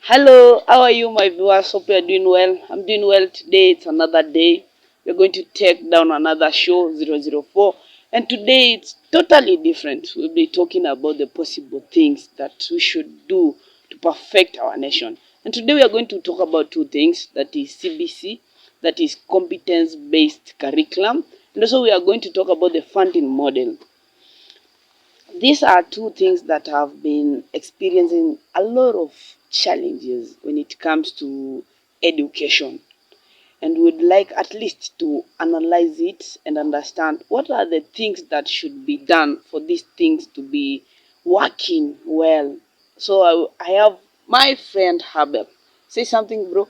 Hello, how are you, my viewers? Hope you are doing well. I'm doing well today. It's another day. We're going to take down another show, 004. And today it's totally different. We'll be talking about the possible things that we should do to perfect our nation. And today we are going to talk about two things, that is CBC, that is Competence Based Curriculum. And also we are going to talk about the funding model. These are two things that have been experiencing a lot of challenges when it comes to education, and would like at least to analyze it and understand what are the things that should be done for these things to be working well. So I have my friend Abel. Say something, bro.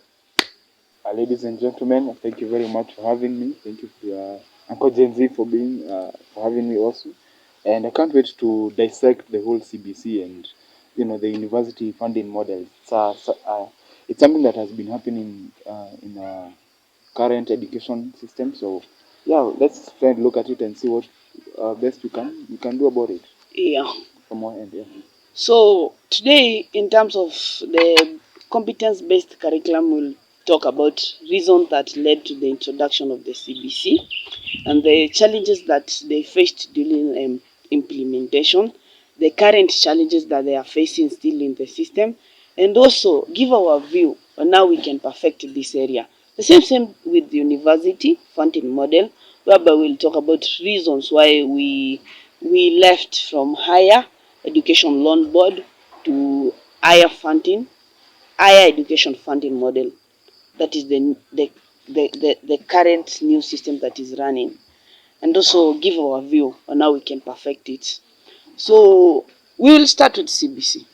Ladies and gentlemen, thank you very much for having me. Thank you for Uncle Gen Z for having me also. And I can't wait to dissect the whole CBC and the university funding model. It's something that has been happening in our current education system. So yeah, let's try and look at it and see what best we can do about it Yeah. from our end. Yeah. So today, in terms of the competence-based curriculum, we'll talk about reasons that led to the introduction of the CBC and the challenges that they faced during implementation, the current challenges that they are facing still in the system, and also give our view on how we can perfect this area. The same with the university funding model, whereby we'll talk about reasons why we left from higher education loan board to higher education funding model. That is the current new system that is running, and also give our view on how we can perfect it. So we will start with CBC.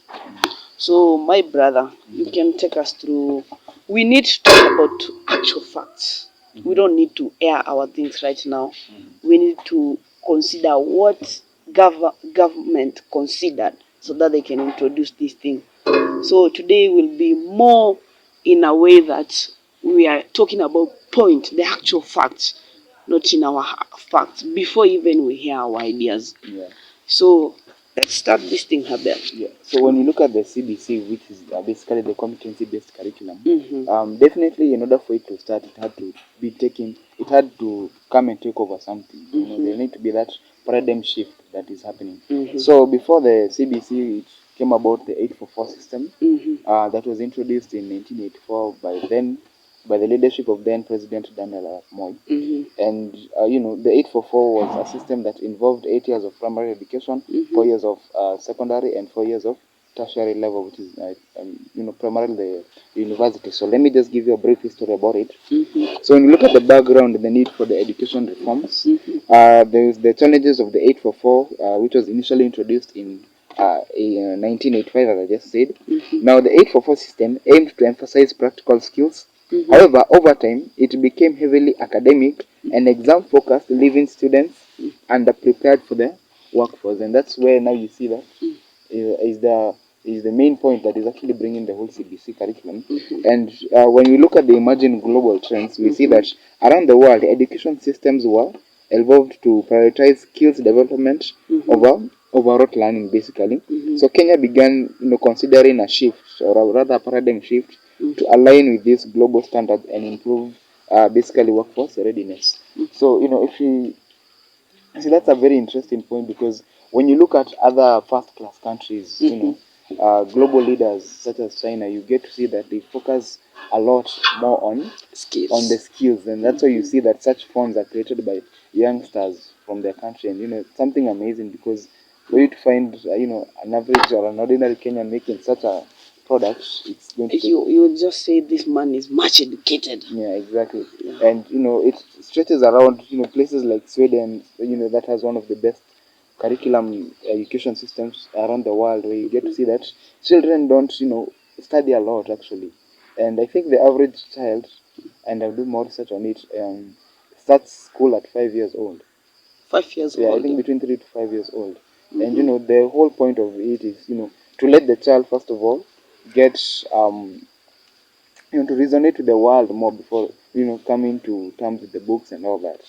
So my brother, you can take us through. We need to talk about actual facts. We don't need to air our things right now. We need to consider what government considered so that they can introduce this thing. So today will be more in a way that we are talking about the actual facts, not in our facts, before even we hear our ideas. Yeah. So let's start this thing, Abel. Yeah. So when you look at the CBC, which is basically the competency-based curriculum, Mm-hmm. definitely in order for it to start, it had to come and take over something. There need to be that paradigm shift that is happening. Mm-hmm. So before the CBC, it came about the 844 system that was introduced in 1984 by the leadership of then President Daniel Arap Moi. And the 844 was a system that involved 8 years of primary education, 4 years of secondary, and 4 years of tertiary level, which is primarily the university. So let me just give you a brief history about it. So when you look at the background, the need for the education reforms, there's the challenges of the 844, which was initially introduced in 1985, as I just said. Now the 844 system aimed to emphasize practical skills. However, over time, it became heavily academic and exam focused, leaving students underprepared for the workforce. And that's where now you see that is the main point that is actually bringing the whole CBC curriculum. And when we look at the emerging global trends, we see that around the world, education systems were evolved to prioritize skills development over rote learning, basically. So Kenya began, considering a shift, or rather a paradigm shift, to align with these global standards and improve basically workforce readiness. So, if you see, that's a very interesting point, because when you look at other first-class countries, global leaders such as China, you get to see that they focus a lot more on the skills, and that's why you see that such funds are created by youngsters from their country, and it's something amazing, because for you to find an average or an ordinary Kenyan making such a product, it's going to take... You would just say this man is much educated. Yeah, exactly. And it stretches around places like Sweden, that has one of the best curriculum education systems around the world, where you get to see that children don't study a lot, actually. And I think the average child, and I'll do more research on it, starts school at 5 years old. 5 years Yeah, old. I think between 3 to 5 years old. And the whole point of it is to let the child, first of all, get to resonate with the world more before coming to terms with the books and all that.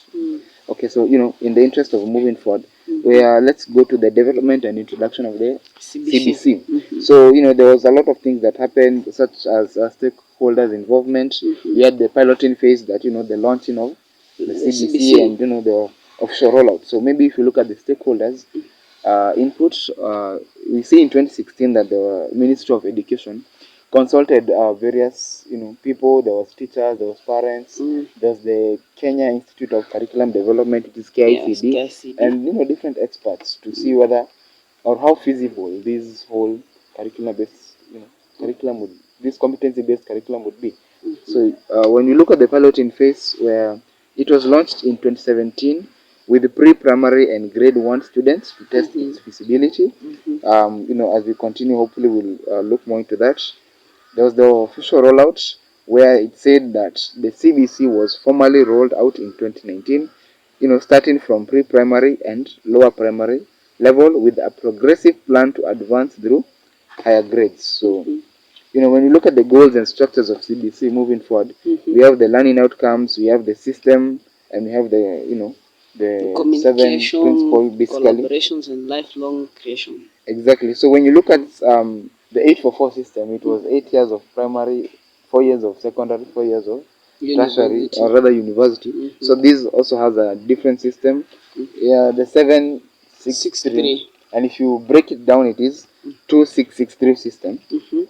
Okay, so in the interest of moving forward, where let's go to the development and introduction of the CBC. Mm-hmm. So, there was a lot of things that happened, such as stakeholders' involvement. Mm-hmm. We had the piloting phase that, the launching of the CBC and, the offshore rollout. So maybe if you look at the stakeholders' input, we see in 2016 that the Ministry of Education consulted various people. There was teachers, there was parents, there's the Kenya Institute of Curriculum Development, it is KICD, yes, KICD. and different experts to see whether or how feasible this whole curriculum would, this competency based curriculum would be. So when you look at the piloting phase, where it was launched in 2017 with the pre-primary and grade 1 students to test its feasibility. As we continue, hopefully we'll look more into that. There was the official rollout where it said that the CBC was formally rolled out in 2019, starting from pre-primary and lower primary level with a progressive plan to advance through higher grades. So, when you look at the goals and structures of CBC moving forward, we have the learning outcomes, we have the system, and we have the 7 principles, basically. Collaborations, and lifelong creation. Exactly. So when you look at the 844 system, it was 8 years of primary, 4 years of secondary, 4 years of tertiary, or rather university. So this also has a different system. Yeah, the 763, and if you break it down, it is 2663 system,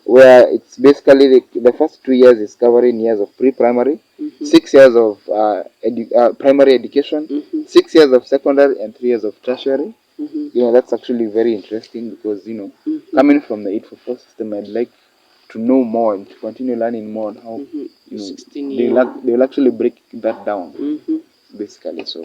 where it's basically the first 2 years is covering years of pre-primary, 6 years of primary education, 6 years of secondary, and 3 years of tertiary. That's actually very interesting because, coming from the 844 system, I'd like to know more and to continue learning more on how, they'll actually break that down, basically. So,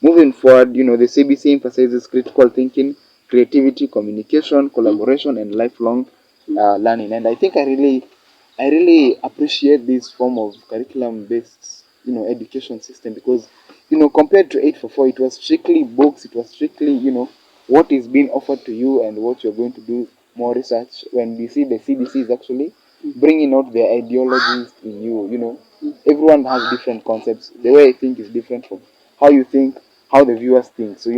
moving forward, the CBC emphasizes critical thinking, creativity, communication, collaboration, and lifelong learning. And I think I really appreciate this form of curriculum-based, education system because, compared to 844, it was strictly books, it was strictly, what is being offered to you and what you're going to do more research. When we see the CBC is actually bringing out their ideologies in you, everyone has different concepts. The way I think is different from how you think, how the viewers think. So,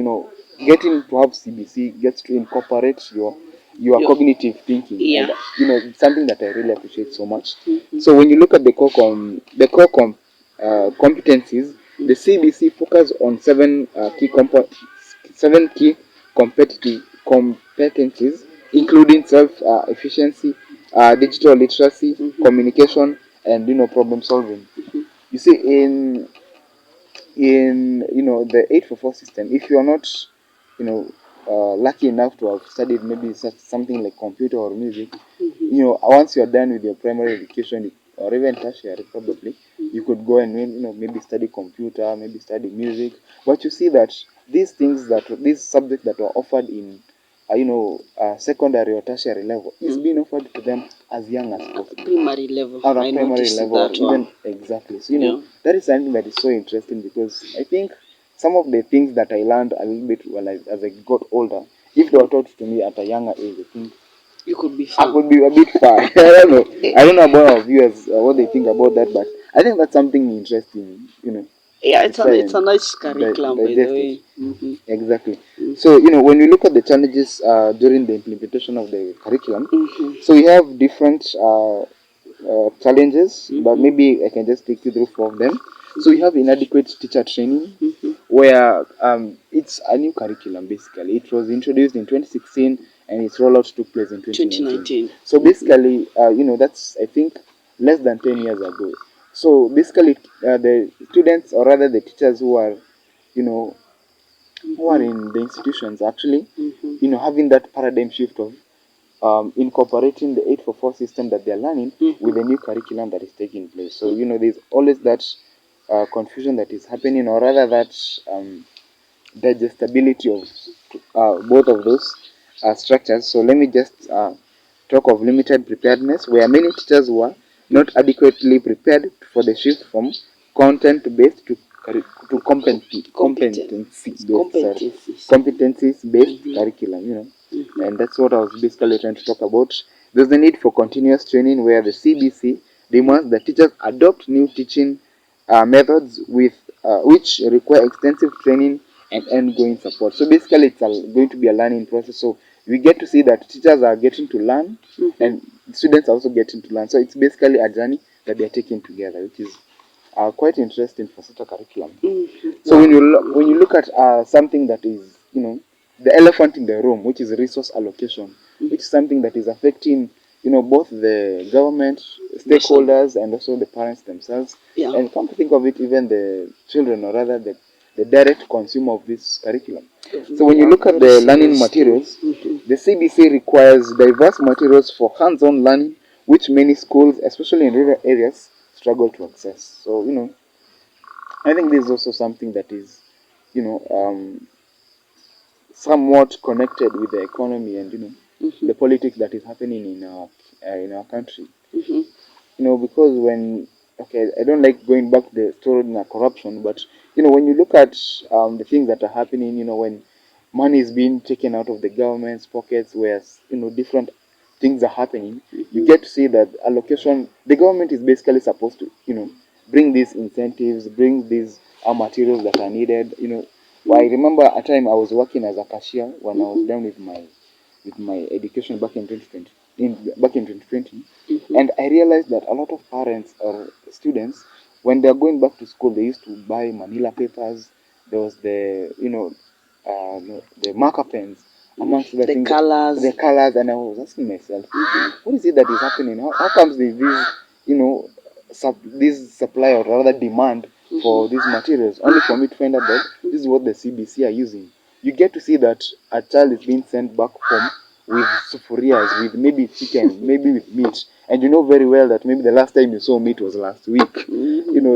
getting to have CBC gets to incorporate your cognitive thinking. Yeah. And, it's something that I really appreciate so much. So when you look at the core competencies, the CBC focus on seven key competencies, including self-efficiency, digital literacy, communication, and problem solving. You see, in the 844 system, if you are not lucky enough to have studied maybe something like computer or music, once you're done with your primary education or even tertiary, probably you could go and maybe study computer, maybe study music. But you see that these subjects that were offered in secondary or tertiary level is being offered to them as young as possible. Primary level. At a primary level, even exactly. So that is something that is so interesting because I think some of the things that I learned a little bit as I got older, if they were taught to me at a younger age, I think you could be far. I could be a bit far. I don't know. I don't know about our viewers what they think about that, but I think that's something interesting. Yeah, it's a nice curriculum, by the way. Exactly. So, when you look at the challenges during the implementation of the curriculum, so we have different challenges, but maybe I can just take you through 4 of them. So we have inadequate teacher training, where it's a new curriculum, basically. It was introduced in 2016 and its rollout took place in 2019. So basically, that's, I think, less than 10 years ago. So basically, the students, or rather the teachers who are in the institutions, actually, having that paradigm shift of incorporating the 844 system that they're learning with the new curriculum that is taking place. So, there's always that confusion that is happening, or rather that digestibility of both of those structures. So let me just talk of limited preparedness, where many teachers were not adequately prepared for the shift from content-based to competencies-based curriculum, and that's what I was basically trying to talk about. There's the need for continuous training, where the CBC demands that teachers adopt new teaching methods which require extensive training and ongoing support. So basically, it's going to be a learning process. So we get to see that teachers are getting to learn, and students are also getting to learn. So it's basically a journey that they're taking together, which is quite interesting for such a curriculum. So when you look at something that is, the elephant in the room, which is resource allocation, which is something that is affecting, both the government, stakeholders, and also the parents themselves. Yeah. And come to think of it, even the children, or rather the direct consumer of this curriculum. So when you look at the learning materials, the CBC requires diverse materials for hands-on learning, which many schools, especially in rural areas, struggle to access. So, I think this is also something that is, somewhat connected with the economy and the politics that is happening in our country. Because I don't like going back to the story in corruption, but when you look at the things that are happening, when money is being taken out of the government's pockets, where different things are happening, you get to see that allocation. The government is basically supposed to bring these incentives, bring these materials that are needed. Well, I remember a time I was working as a cashier when I was done with my education back in 2020. Back in 2020, and I realized that a lot of parents or students, when they are going back to school, they used to buy manila papers. There was the marker pens, amongst the things, the colors, and I was asking myself, what is it that is happening? How comes these this supply, or rather demand, for these materials, only for me to find out that this is what the CBC are using? You get to see that a child is being sent back home with sufurias, with maybe chicken, maybe with meat, and you know very well that maybe the last time you saw meat was last week.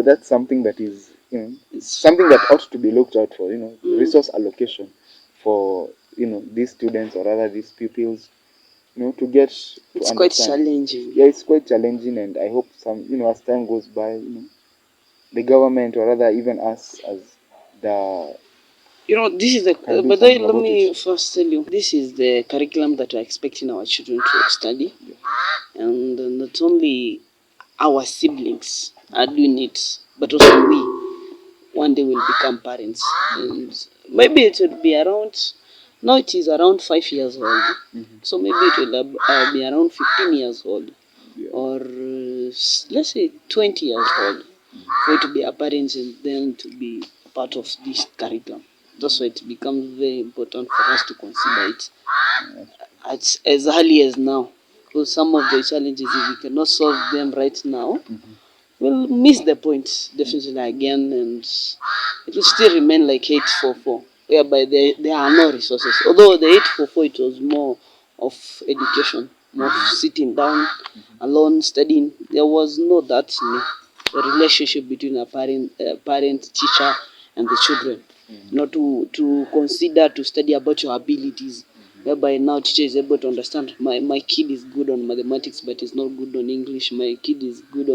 That's something that is, something that ought to be looked out for. Resource allocation for these students, or rather these pupils, to get to it's understand. Quite challenging. Yeah, it's quite challenging, and I hope as time goes by, the government, or rather even us as the this is the. But then let me first tell you, this is the curriculum that we're expecting our children to study, and not only our siblings are doing it, but also we one day will become parents, and maybe it will be around. Now it is around 5 years old, so maybe it will be around 15 years old, or let's say 20 years old, for it to be a parent and then to be part of this curriculum. That's why it becomes very important for us to consider it as early as now, because some of the challenges, if we cannot solve them right now, we'll miss the point definitely again, and it will still remain like 844, whereby there are no resources. Although the 844, it was more of education, more of sitting down alone studying. There was no that the relationship between a parent, teacher, and the children. To consider to study about your abilities, whereby now teacher is able to understand my kid is good on mathematics but is not good on English. My kid is good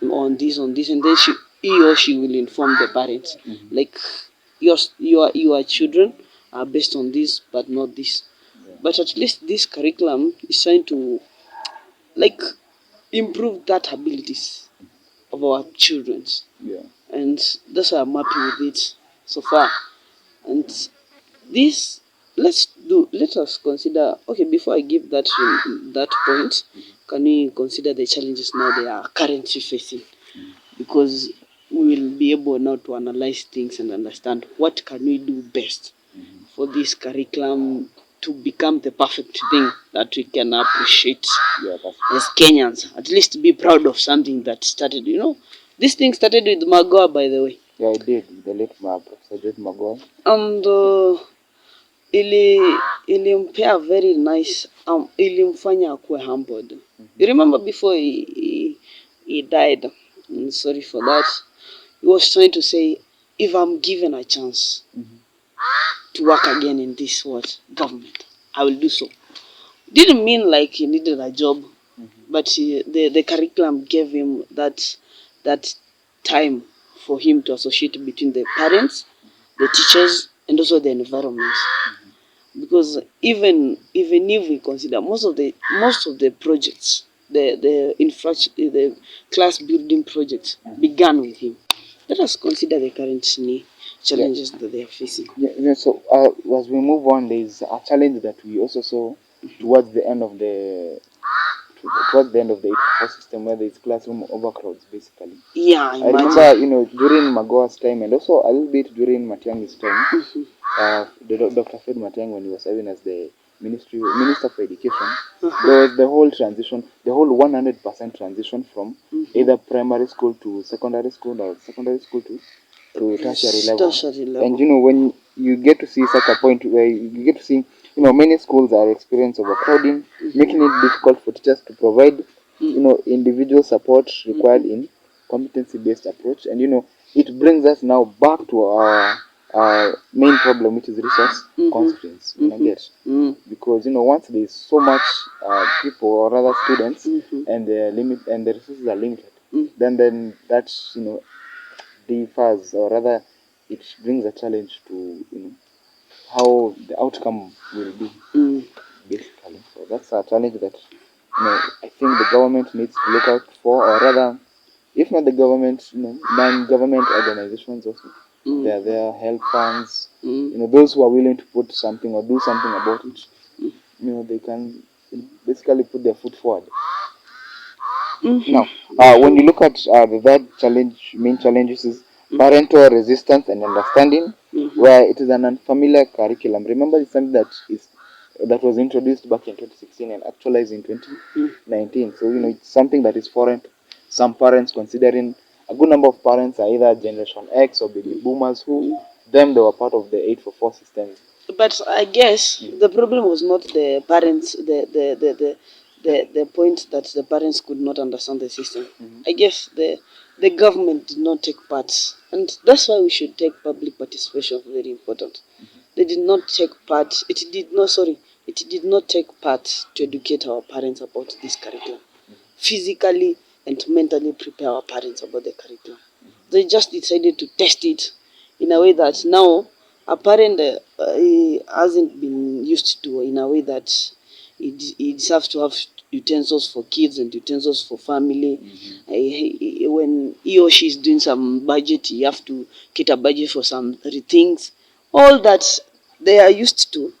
on this, and then he or she will inform the parents, like your children are based on this but not this. But at least this curriculum is trying to like improve that abilities of our children, and that's why I'm happy with it so far. And this, let us consider, okay, before I give that point, can we consider the challenges now they are currently facing? Because we will be able now to analyze things and understand what can we do best for this curriculum to become the perfect thing that we can appreciate as Kenyans. At least be proud of something that started, this thing started with Magoa, by the way. Yeah, I did. The late Professor Magoa. And ilimpea very nice, ilimfanya akuwe humbled. You remember before he died, sorry for that, he was trying to say, if I'm given a chance to work again in this government, I will do so. Didn't mean like he needed a job, but the curriculum gave him that time for him to associate between the parents, the teachers, and also the environment. Because even if we consider most of the projects, the infrastructure, the class building projects began with him. Let us consider the current challenges that they are facing. So as we move on, there is a challenge that we also saw towards the end of the towards the end of the 844 system, where there is classroom overcrowds, basically. Yeah, I remember, during Magoa's time, and also a little bit during Matiang's time, Dr. Fred Matiang'i, when he was serving as the Minister for Education, there was the whole transition, the whole 100% transition from either primary school to secondary school, or secondary school to tertiary level. And when you get to see such a point where you get to see, many schools are experiencing overcrowding, making it difficult for teachers to provide, individual support required in competency-based approach. And it brings us now back to our main problem, which is resource constraints. Because once there is so much people, or rather students, and the resources are limited, then that's differs, or rather it brings a challenge to how the outcome will be, basically. So that's a challenge that I think the government needs to look out for, or rather, if not the government, non-government organizations also. There are help funds, those who are willing to put something or do something about it. They can basically put their foot forward. Now, when you look at the third main challenges is parental resistance and understanding, where it is an unfamiliar curriculum. Remember, it's something that was introduced back in 2016 and actualized in 2019. So it's something that is foreign to some parents, considering a good number of parents are either Generation X or baby boomers, who they were part of the 844 system. But I guess the problem was not the parents, the point that the parents could not understand the system. I guess the government did not take part, and that's why we should take public participation. Very important. They did not take part. It did not take part to educate our parents about this curriculum, physically and mentally prepare our parents about the curriculum. They just decided to test it in a way that now a parent hasn't been used to, in a way that it deserves to have utensils for kids and utensils for family. When he or she is doing some budget, you have to get a budget for some things. All that they are used to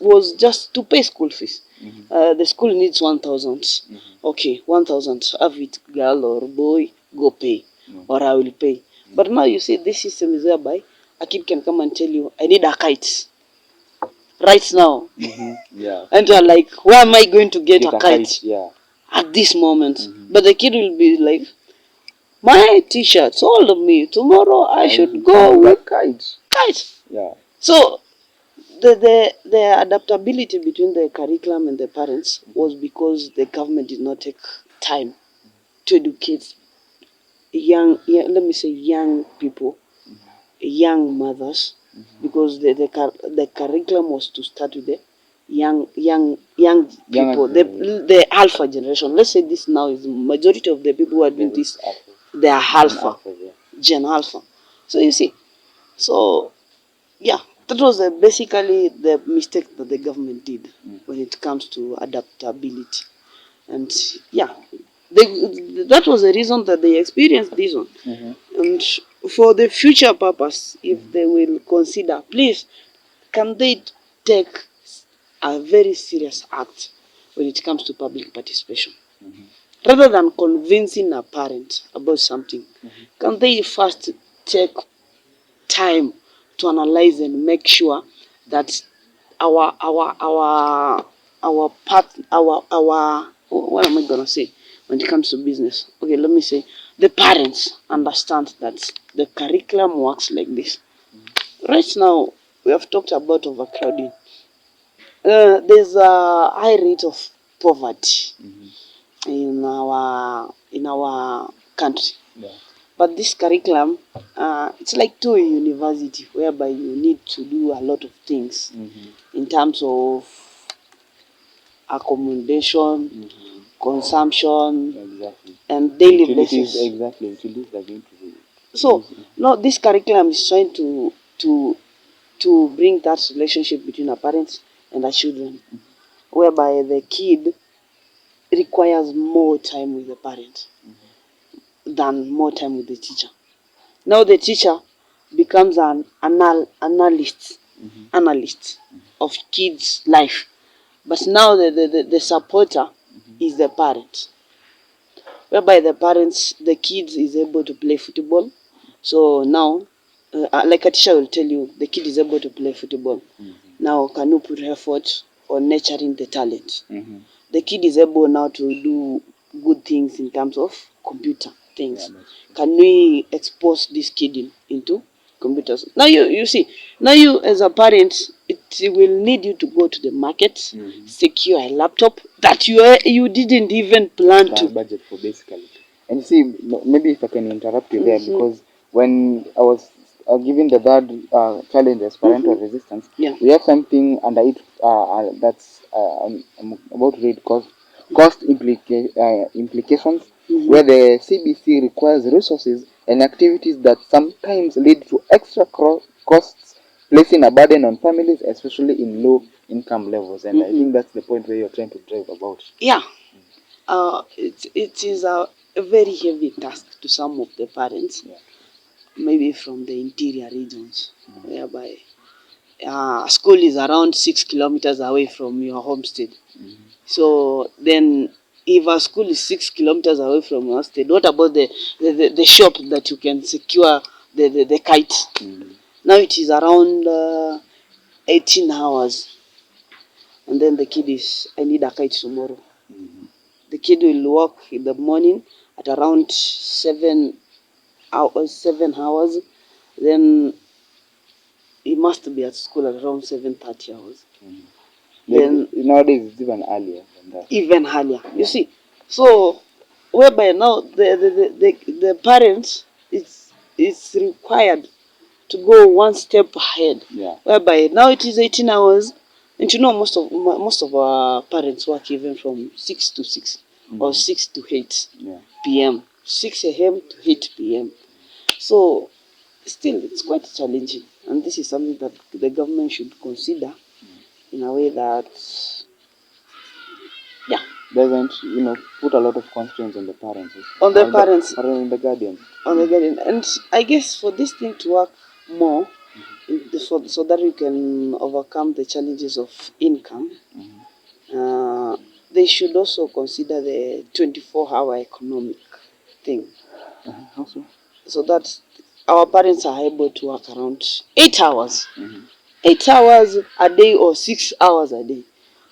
was just to pay school fees. The school needs 1,000. Okay, 1,000. Have it, girl or boy, go pay, or I will pay. But now you see, this system is whereby a kid can come and tell you, I need a kite right now. Yeah. And you're like, where am I going to get a kite? Yeah. At this moment? But the kid will be like, my teacher told me tomorrow I should go with kite. Yeah. So the adaptability between the curriculum and the parents was because the government did not take time to educate young people, young mothers, because the curriculum was to start with the young people, the alpha generation. Let's say this now is majority of the people who are doing this, they are alpha, Gen Alpha. So you see, so yeah, that was basically the mistake that the government did when it comes to adaptability. And yeah, that was the reason that they experienced this one. And for the future purpose, if they will consider, please, can they take a very serious act when it comes to public participation? Rather than convincing a parent about something, can they first take time to analyze and make sure that our what am I gonna say when it comes to business? Okay, let me say the parents understand that the curriculum works like this. Right now, we have talked about overcrowding. There's a high rate of poverty in our country. Yeah. But this curriculum, it's like to a university whereby you need to do a lot of things in terms of accommodation, consumption, and daily basis. Exactly, utilities are going to be. So, no, this curriculum is trying to bring that relationship between a parents and a children, whereby the kid requires more time with the parent than more time with the teacher. Now the teacher becomes an analyst of kids' life. But now the supporter is the parent, whereby the kids is able to play football. So now, like a teacher will tell you, the kid is able to play football. Now, can you put effort on nurturing the talent? The kid is able now to do good things in terms of computer things. Can we expose this kid into computers? Now you see, now you as a parent, it will need you to go to the market, secure a laptop that you didn't even plan to budget for, basically. And you see, maybe if I can interrupt you there, because when I was given the third challenge as parental resistance, we have something under it that's I'm about to read, cost implications, where the CBC requires resources and activities that sometimes lead to extra costs, placing a burden on families, especially in low income levels. And I think that's the point where you're trying to drive about. Yeah. It is a very heavy task to some of the parents, maybe from the interior regions, whereby school is around 6 kilometers away from your homestead. So then, if a school is 6 kilometers away from your homestead, what about the shop that you can secure the kite? Now it is around 18 hours, and then the kid is, I need a kite tomorrow. The kid will walk in the morning at around 7 hours. Then he must be at school at around 7:30 hours. Then nowadays it's even earlier than that. Even earlier. You see, so whereby now the parents it's required to go one step ahead. Whereby now it is 18 hours. And you know, most of our parents work even from 6 to 6 or 6 to 8 p.m. 6 a.m. to 8 p.m. So still, it's quite challenging, and this is something that the government should consider in a way that doesn't put a lot of constraints on the parents. On the parents. Or on the guardians. On the guardian. And I guess for this thing to work more, so that we can overcome the challenges of income, they should also consider the 24-hour economic thing. Also. So that our parents are able to work around 8 hours. 8 hours a day or 6 hours a day.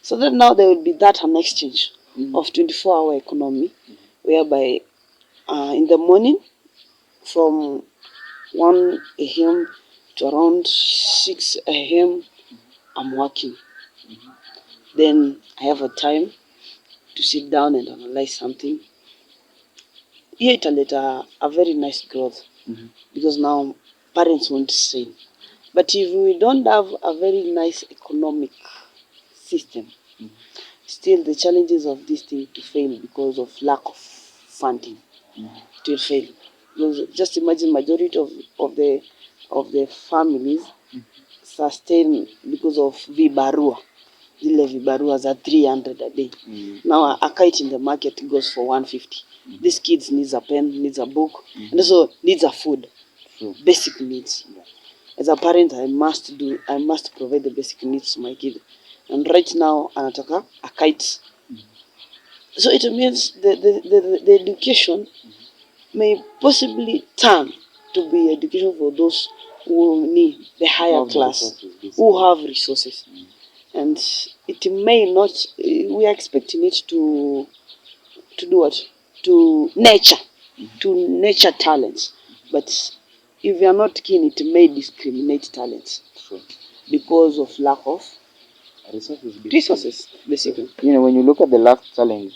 So that now there will be an exchange of 24-hour economy, whereby in the morning from 1 a.m. to around 6 a.m. I'm working. Then I have a time to sit down and analyze something. Here it'll let a very nice growth, because now parents won't say. But if we don't have a very nice economic system, still the challenges of this thing to fail because of lack of funding, it will fail. Because just imagine majority of the families sustain because of vibarua. Zile vibaruas are 300 a day. Now a kite in the market goes for 150. These kids needs a pen, needs a book, and also needs a food. Basic needs. As a parent, I must provide the basic needs to my kid. And right now, anataka a kite. So it means the education may possibly turn to be education for those who need the higher class, who have resources. And it may not, we are expecting it to do what? To nurture talents. But if you are not keen, it may discriminate talents because of lack of resources, basically. When you look at the last challenge,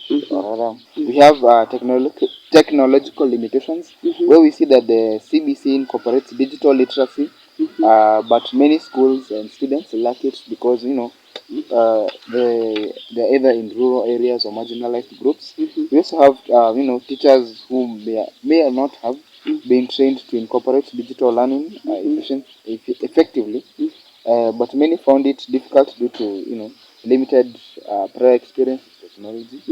we have technological limitations, where we see that the CBC incorporates digital literacy, but many schools and students lack it because they're either in rural areas or marginalized groups. We also have teachers who may not have been trained to incorporate digital learning effectively. But many found it difficult due to limited prior experience with technology,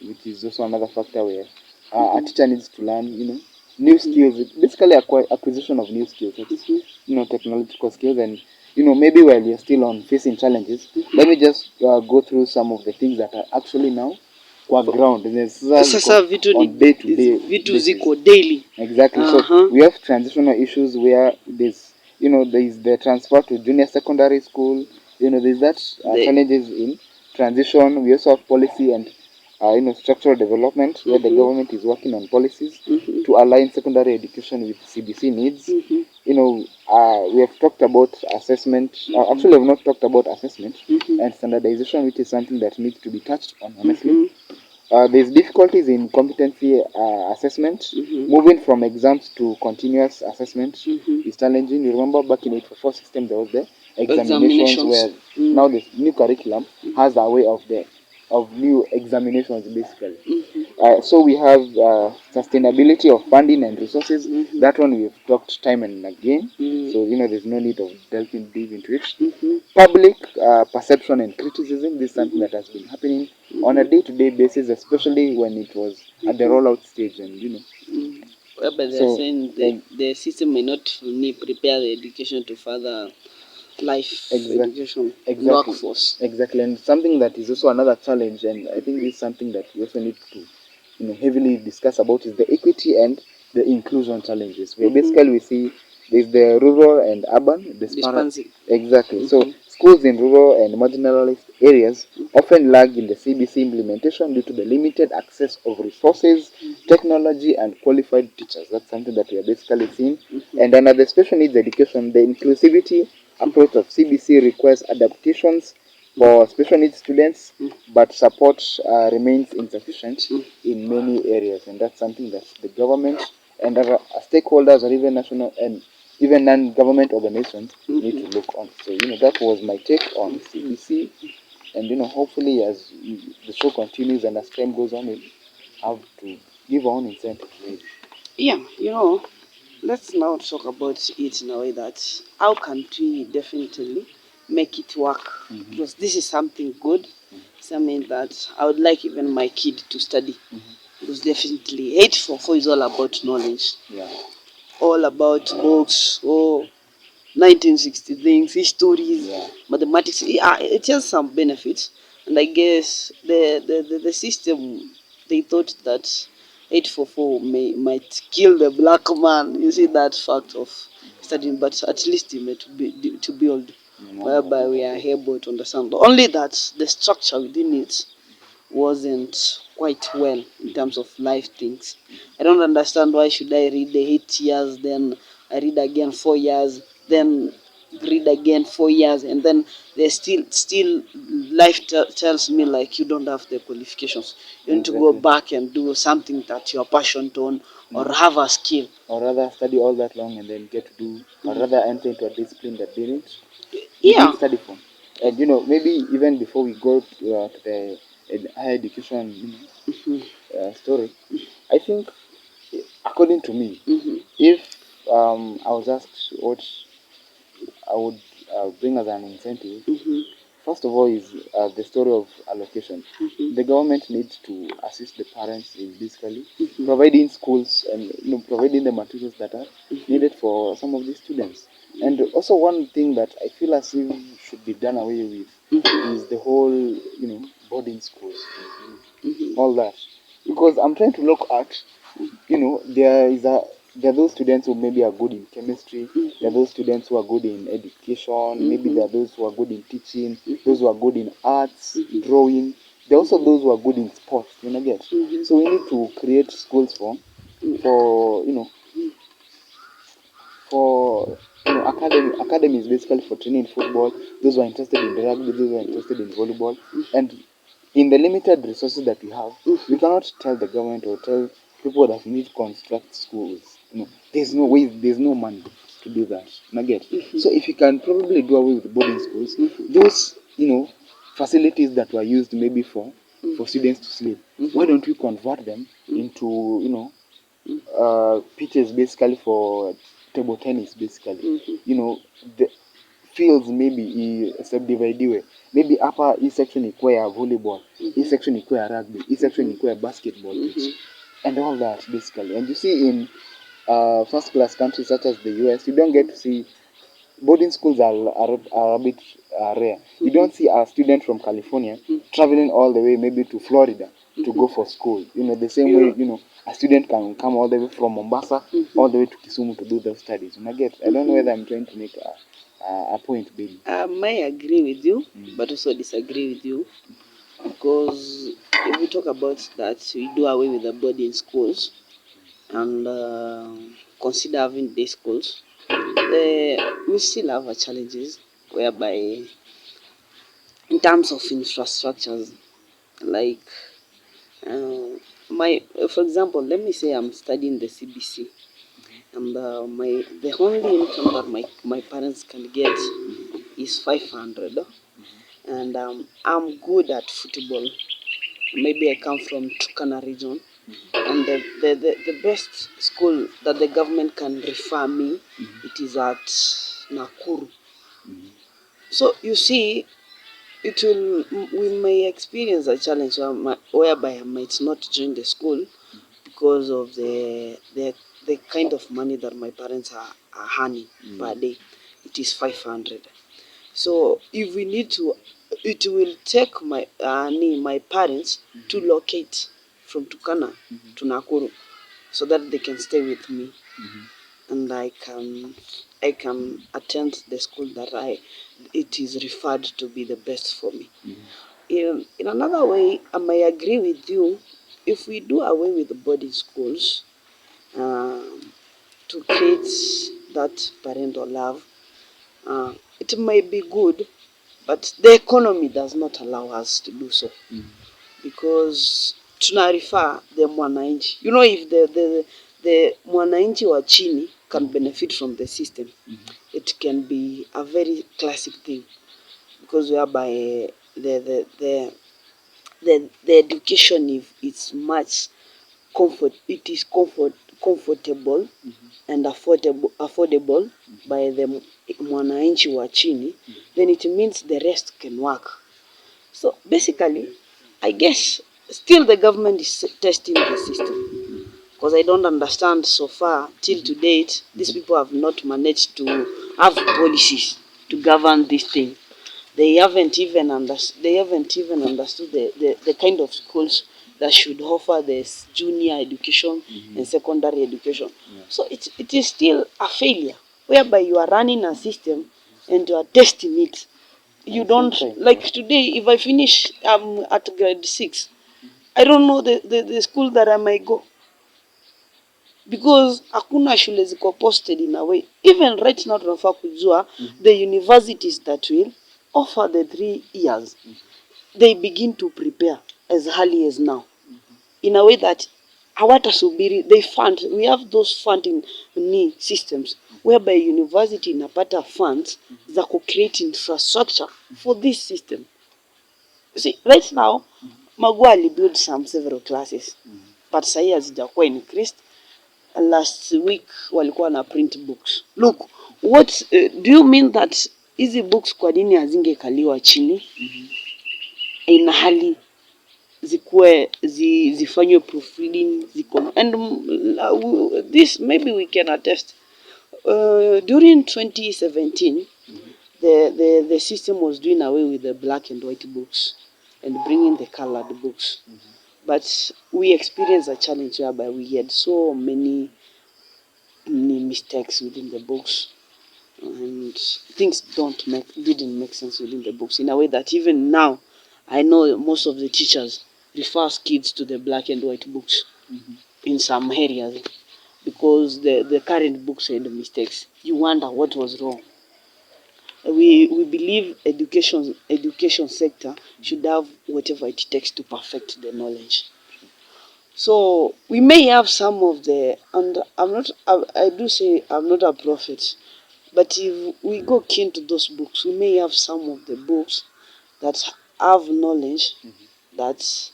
which is also another factor where a teacher needs to learn new skills. It's basically acquisition of new skills. It's, technological skills. And maybe while you're still on facing challenges, let me just go through some of the things that are actually now kwa ground. Sasa vitu On day to day vitu ziko daily. Exactly. So we have transitional issues where there's the transfer to junior secondary school. There's that challenges in transition. We also have policy and structural development where the government is working on policies to align secondary education with CBC needs. We have talked about assessment. Actually, we have not talked about assessment and standardization, which is something that needs to be touched on, honestly. There's difficulties in competency assessment. Moving from exams to continuous assessment is challenging. You remember back in 844 system there was the examinations where now the new curriculum has a way of new examinations basically. So we have sustainability of funding and resources. That one we've talked time and again. So there's no need of delving deep into it. Public perception and criticism. This is something that has been happening on a day-to-day basis, especially when it was at the rollout stage, and But they're saying the system may not fully prepare the education to further life education workforce. Exactly, and something that is also another challenge, and I think this is something that we also need to heavily discuss about, is the equity and the inclusion challenges. Where basically we see there's the rural and urban disparity. Exactly. So schools in rural and marginalized areas often lag in the CBC implementation due to the limited access of resources, technology, and qualified teachers. That's something that we are basically seeing. And another special needs education, the inclusivity approach of CBC requires adaptations for special needs students, but support remains insufficient in many areas, and that's something that the government and other stakeholders, or even national and even non-government organizations need to look on. So that was my take on CBC, and hopefully as the show continues and as time goes on, we'll have to give our own incentive. Maybe. Yeah, let's now talk about it in a way that how can we definitely make it work, because this is something good, something that I would like even my kid to study, because definitely 844 is all about knowledge, all about books, 1960 things, histories, mathematics. It has some benefits, and I guess the system, they thought that 844 might kill the black man. You see that fact of studying, but at least it meant to build, whereby we are able to understand. Only that the structure within it wasn't quite well in terms of life things. I don't understand why should I read the 8 years, then I read again 4 years, then read again 4 years, and then there's still life tells me like you don't have the qualifications. You need to go back and do something that you're passionate on, or have a skill. Or rather study all that long and then get to do, or rather enter into a discipline that didn't study for. And maybe even before we go to the higher education story, I think, according to me, if I was asked what I would bring as an incentive, first of all is the story of allocation. The government needs to assist the parents in basically providing schools and providing the materials that are needed for some of these students. And also one thing that I feel as if should be done away with is the whole boarding schools, all that, because I'm trying to look at there are those students who maybe are good in chemistry, there are those students who are good in education, maybe there are those who are good in teaching, those who are good in arts, drawing. There are also those who are good in sports, get. So we need to create schools for academy is basically for training football, those who are interested in rugby, those who are interested in volleyball. And in the limited resources that we have, we cannot tell the government or tell people that we need to construct schools. There's no way, there's no money to do that. So if you can probably do away with boarding schools, those facilities that were used maybe for students to sleep, why don't we convert them into pitches basically for table tennis basically. The fields maybe subdividiwe, maybe hapa hii section ikuwe ya volleyball, hii section ikuwe ya rugby, hii section ikuwe ya basketball pitch, and all that basically. And you see first class countries such as the US, you don't get to see boarding schools are a bit rare. You don't see a student from California traveling all the way maybe to Florida to go for school. You know, the same way, you know, a student can come all the way from Mombasa all the way to Kisumu to do those studies. And I don't know whether I'm trying to make a point, Billy. I might agree with you, but also disagree with you. Because if we talk about that, we do away with the boarding schools and consider having day schools, we still have our challenges whereby in terms of infrastructures, like for example, let me say I'm studying the CBC, and the only income that my parents can get is 500, and I'm good at football. Maybe I come from Turkana region, and the best school that the government can refer me, it is at Nakuru. So you see, we may experience a challenge whereby I might not join the school because of the kind of money that my parents are earning per day. It is 500. So if we need to, it will take my parents to locate from Turkana to Nakuru so that they can stay with me, and I can attend the school that it is referred to be the best for me. In another way, I may agree with you. If we do away with the boarding schools to create that parental love, it may be good, but the economy does not allow us to do so, because tunarifaa the mwananchi. You know, if the mwananchi wa chini can benefit from the system, it can be a very classic thing, because whereby the education, if it's much comfortable and affordable by the mwananchi wa chini, then it means the rest can work. So basically, I guess still the government is testing the system, because I don't understand so far till to date these people have not managed to have policies to govern this thing. They haven't even understood the kind of schools that should offer this junior education and secondary education. So it is still a failure, whereby you are running a system and you are testing it. You don't, like today, if I finish at grade 6, I don't know the school that I might go, because hakuna shule ziko posted in a way. Even right now tunafaa kujua the universities that will offer the 3 years, they begin to prepare as early as now, in a way that hawatasubiri. They fund, we have those funding systems whereby university inapata funds za create infrastructure for this system. See, right now Magwali built several classes, but sahi hazijakuwa increased. Last week walikuwa na print books. Look, what do you mean that hizi books kwa nini hazingekaliwa chini in hali zikuwe zifanywe proofreading and this maybe we can attest. During 2017 the system was doing away with the black and white books and bringing the colored books. But we experienced a challenge whereby we had so many mistakes within the books, and things didn't make sense within the books, in a way that even now I know most of the teachers refers kids to the black and white books in some areas, because the current books had mistakes. You wonder what was wrong. We believe education sector should have whatever it takes to perfect the knowledge. So we may have some of the, and I do say I'm not a prophet, but if we go keen to those books, we may have some of the books that have knowledge that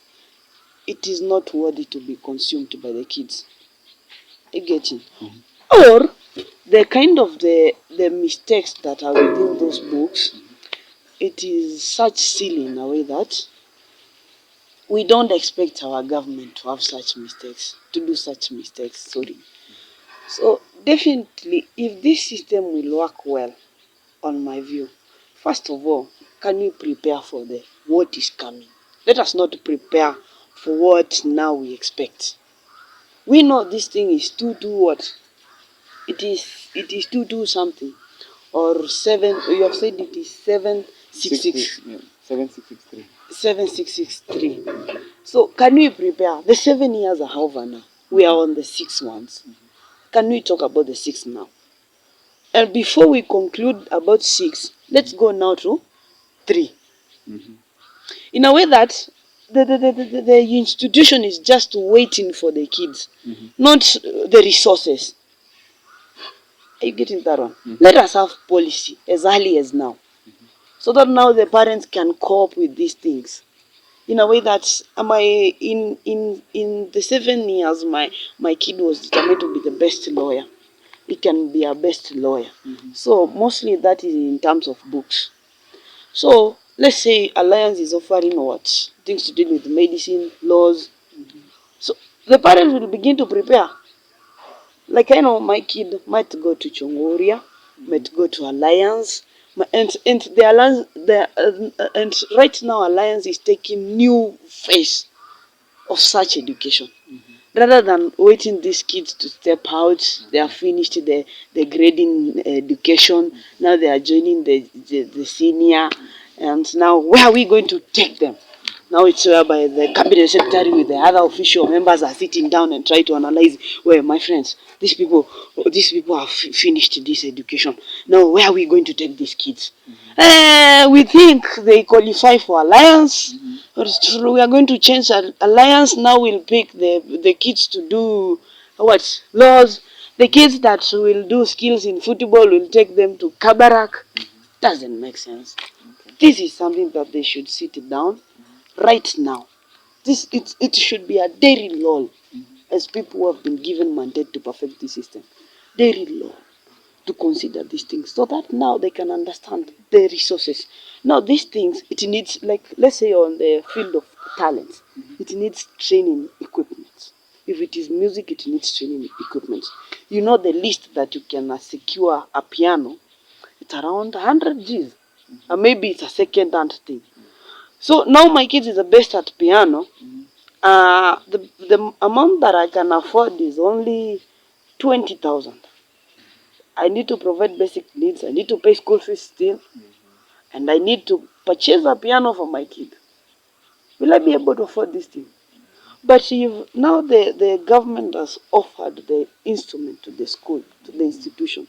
it is not worthy to be consumed by the kids. You get it? Or the kind of the mistakes that are within those books, it is such silly in a way that we don't expect our government to have such mistakes, to do such mistakes. Sorry. So definitely, if this system will work well, on my view, first of all, can we prepare for the what is coming? Let us not prepare for what now we expect. We know this thing is two what? It is two something or seven. You have said it is 766. Yeah, 7663. 7663. So can we prepare? The 7 years are over now. We are on the 6 ones. Can we talk about the 6 now? And before we conclude about 6, let's go now to 3. In a way that the institution is just waiting for the kids, not the resources. Are you getting that one? Let us have policy as early as now, so that now the parents can cope with these things. In a way that in the 7 years, my kid was determined to be the best lawyer. He can be a best lawyer. So mostly that is in terms of books. So let's say Alliance is offering what? Things to deal with medicine, laws. So the parents will begin to prepare. Like I know my kid might go to Chongoria, might go to Alliance, and the Alliance, and right now Alliance is taking new phase of such education. Rather than waiting these kids to step out, they have finished the grading education, now they are joining the senior, and now where are we going to take them? Now it's whereby the cabinet secretary with the other official members are sitting down and try to analyze, well, my friends, these people have finished this education. Now where are we going to take these kids? We think they qualify for Alliance. We are going to change Alliance. Now we'll pick the kids to do what? Laws. The kids that will do skills in football will take them to Kabarak. Doesn't make sense. This is something that they should sit down right now. It should be a daily law, as people who have been given mandate to perfect the system. Daily law to consider these things, so that now they can understand the resources. Now these things, it needs, like let's say on the field of talent, it needs training equipment. If it is music, it needs training equipment. You know the list that you can secure a piano, it's around 100 G's. And maybe it's a second hand thing. So now my kid is the best at piano. The amount that I can afford is only 20,000. I need to provide basic needs. I need to pay school fees still. And I need to purchase a piano for my kid. Will I be able to afford this thing? But if now the government has offered the instrument to the school, to the institution,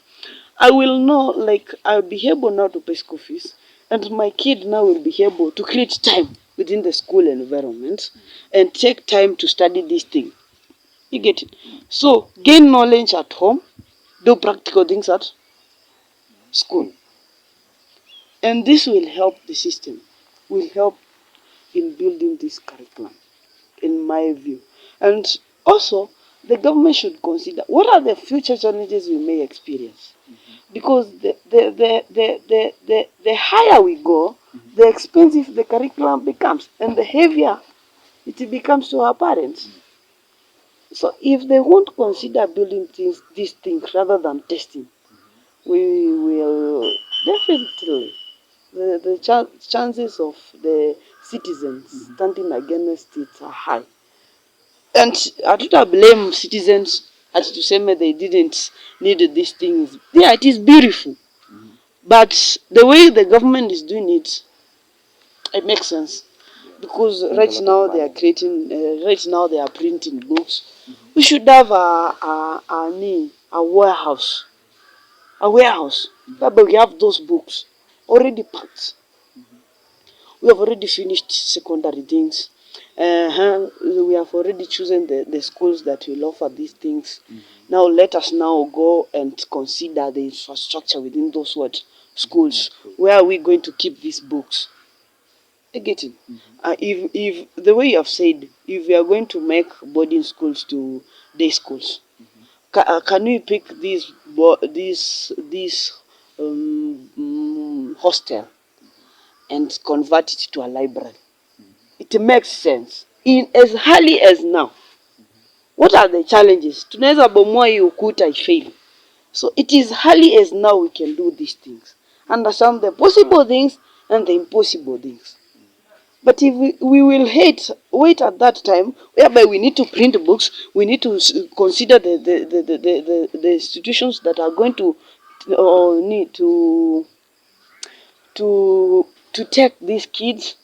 I will know, like, I'll be able now to pay school fees. And my kid now will be able to create time within the school environment and take time to study this thing. You get it? So, gain knowledge at home, do practical things at school. And this will help the system, will help in building this curriculum, in my view. And also, the government should consider what are the future challenges we may experience. Because the higher we go, the expensive the curriculum becomes, and the heavier it becomes to our parents. So if they won't consider building these things rather than testing, we will definitely, the chances of the citizens standing against it are high. And I don't blame citizens as to say they didn't need these things. Yeah, it is beautiful. But the way the government is doing it, it makes sense. Because right now they are creating, right now they are printing books. We should have a warehouse. A warehouse. But we have those books already packed. We have already finished secondary things. We have already chosen the schools that will offer these things. Now let us now go and consider the infrastructure within those schools. Where are we going to keep these books? I get it. If the way you have said, if we are going to make boarding schools to day schools, can we pick this hostel and convert it to a library? It makes sense in as early as now. what are the challenges, tunaweza bomoa hii ukuta ifail. So it is early as now we can do these things, understand the possible things and the impossible things. But if we will wait at that time, whereby we need to print books, we need to consider the institutions that are going to need to take these kids.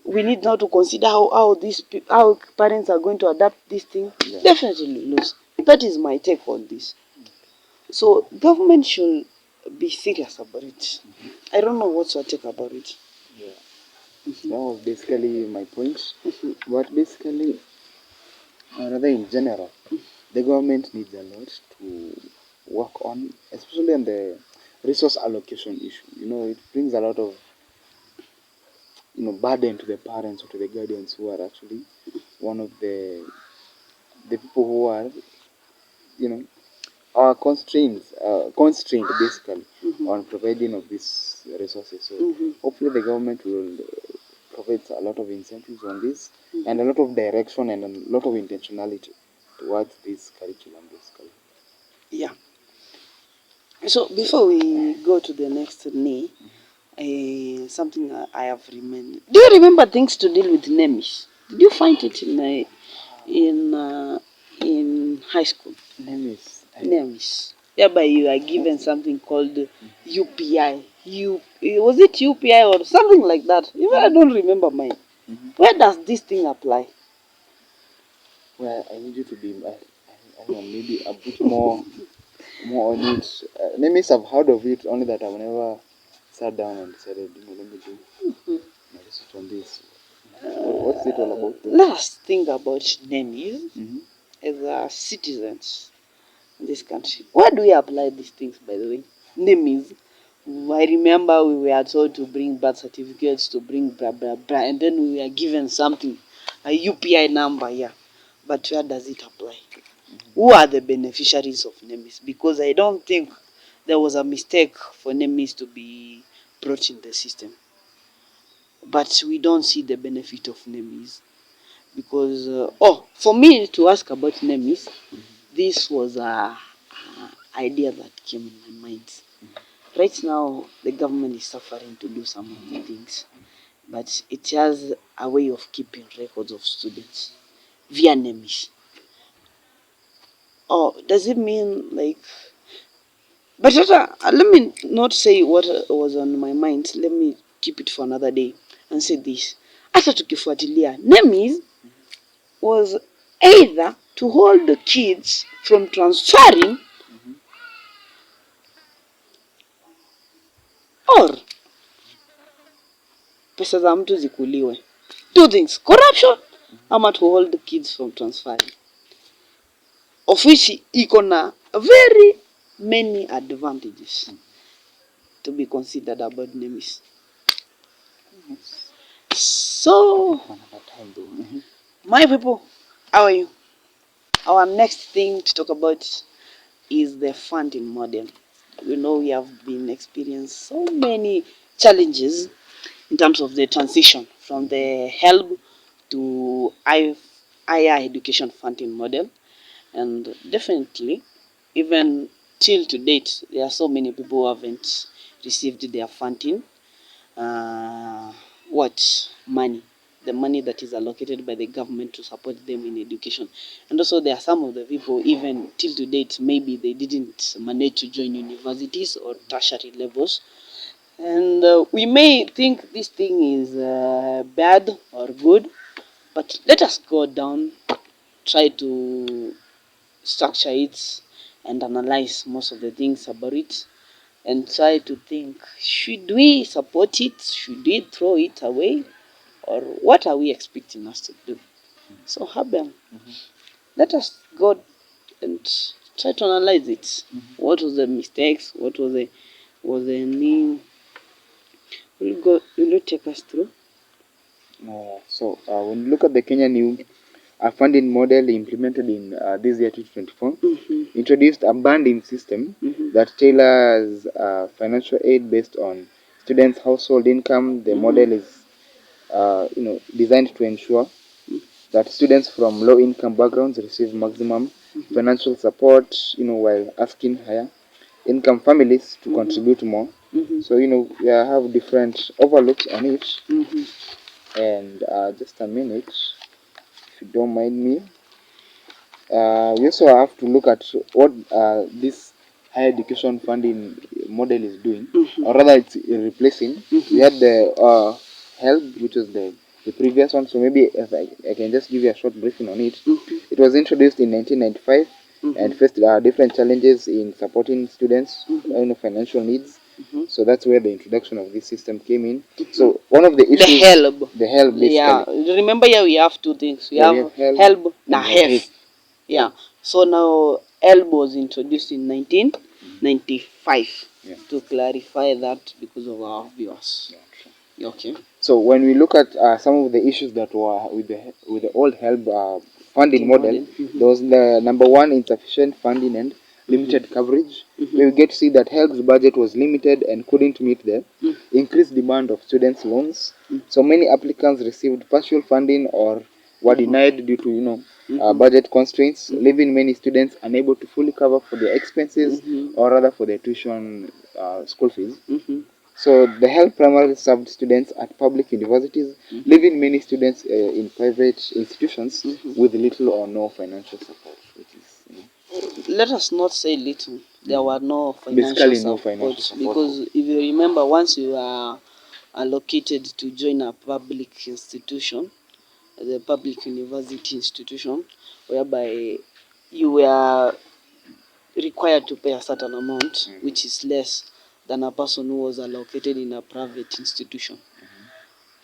We need now to consider how parents are going to adapt this thing. Yeah. Definitely lose. That is my take on this. So government should be serious about it. I don't know what's your take about it. Yeah. That was basically my point. But basically, rather in general, the government needs a lot to work on, especially on the resource allocation issue. It brings a lot of burden to the parents or to the guardians who are actually one of the people who are are constrained basically on providing of these resources. So hopefully the government will provide a lot of incentives on this and a lot of direction and a lot of intentionality towards this curriculum basically. Yeah. So before we go to the next knee, something I have remembered. Do you remember things to deal with names? Did you find it in high school? Names. Whereby you are given something called UPI. Was it UPI or something like that? Even I don't remember mine. Where does this thing apply? Well, I need you to be, I don't know, maybe a bit more on it. Names I've heard of it, only that I've never sat down and decided, let me do my research on this. What's it all about? Last thing about names as citizens in this country. Where do we apply these things, by the way? Names. I remember we were told to bring birth certificates, to bring blah, blah, blah, and then we were given something, a UPI number, yeah. But where does it apply? Who are the beneficiaries of NEMIS? Because I don't think there was a mistake for NEMIS to be brought in the system. But we don't see the benefit of NEMIS. Because, for me to ask about NEMIS, this was a idea that came in my mind. Right now, the government is suffering to do some of the things, but it has a way of keeping records of students via NEMIS. Does it mean like? But let me not say what was on my mind. Let me keep it for another day and say this. Hata tukifuatilia, NEMIS was either to hold the kids from transferring or pesa za mtu zikuliwe. Two things, corruption ama to hold the kids from transferring. Of which iko na very many advantages to be considered about NEMIS. So, my people, how are you? Our next thing to talk about is the funding model. We know we have been experiencing so many challenges in terms of the transition from the HELB to higher education funding model. And definitely, even till to date, there are so many people who haven't received their funding. Money? The money that is allocated by the government to support them in education. And also there are some of the people, even till to date, maybe they didn't manage to join universities or tertiary levels. And we may think this thing is bad or good, but let us go down, try to structure it and analyze most of the things about it and try to think, should we support it? Should we throw it away? Or what are we expecting us to do? So Abel, let us go and try to analyze it. What was the mistakes? What was the new? Will you take us through? So when you look at the Kenyan new funding model implemented in this year 2024, introduced a banding system that tailors financial aid based on students' household income. The model is designed to ensure that students from low-income backgrounds receive maximum financial support, while asking higher income families to contribute more. So, we have different overlooks on it. And just a minute, if you don't mind me. We also have to look at what this higher education funding model is doing, or rather it's replacing. We had the HELB, which was the previous one, so maybe if I can just give you a short briefing on it. It was introduced in 1995 and faced different challenges in supporting students' financial needs. So that's where the introduction of this system came in. So one of the issues, the HELB basically. Yeah, remember here we have two things. We have HELB and HEF. Yeah. So now HELB was introduced in 1995. To clarify that because of our viewers. Okay. So when we look at some of the issues that were with the old HELB funding model, there was the number one, insufficient funding and limited coverage. We get to see that HELB's budget was limited and couldn't meet the increased demand of students' loans. So many applicants received partial funding or were denied due to budget constraints, leaving many students unable to fully cover for their expenses or rather for their tuition school fees. So the HELB primarily served students at public universities, leaving many students in private institutions with little or no financial support. Which is, let us not say little. There were no financial support, because if you remember, once you are allocated to join a public institution, the public university institution, whereby you were required to pay a certain amount, which is less than a person who was allocated in a private institution.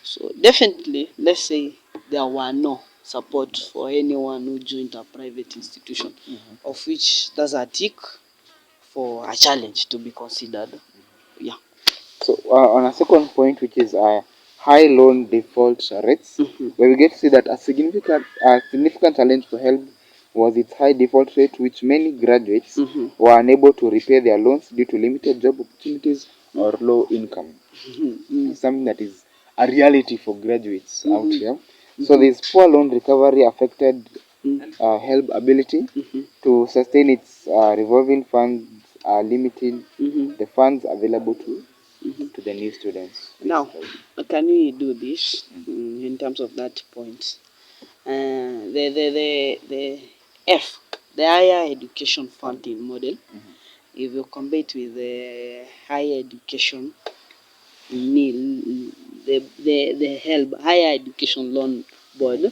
So definitely, let's say there were no support for anyone who joined a private institution, of which there's a tick for a challenge to be considered. Yeah. So on a second point, which is high loan default rates, where we get to see that a significant challenge for HELB was its high default rate, which many graduates were unable to repay their loans due to limited job opportunities or low income. Something that is a reality for graduates out here. So this poor loan recovery affected HELB ability to sustain its revolving funds, limiting the funds available to the new students. Now, can we do this in terms of that point? The F, the higher education funding model, if you compare it with the higher education NIL, the HELB, higher education loan board,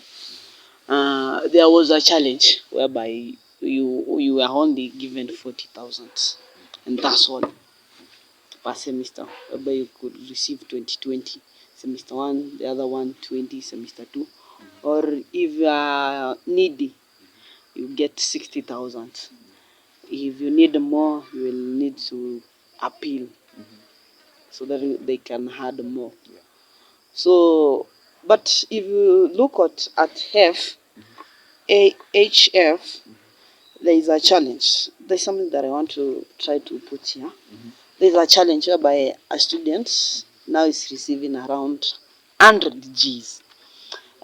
there was a challenge whereby you were only given 40,000, and that's all per semester, whereby you could receive 2020 semester 1, the other one 20 semester 2, or if you are needy, you get 60,000. If you need more, you will need to appeal so that they can add more. So, but if you look at HF, there is a challenge. There's something that I want to try to put here. There's a challenge whereby a student now is receiving around 100 Gs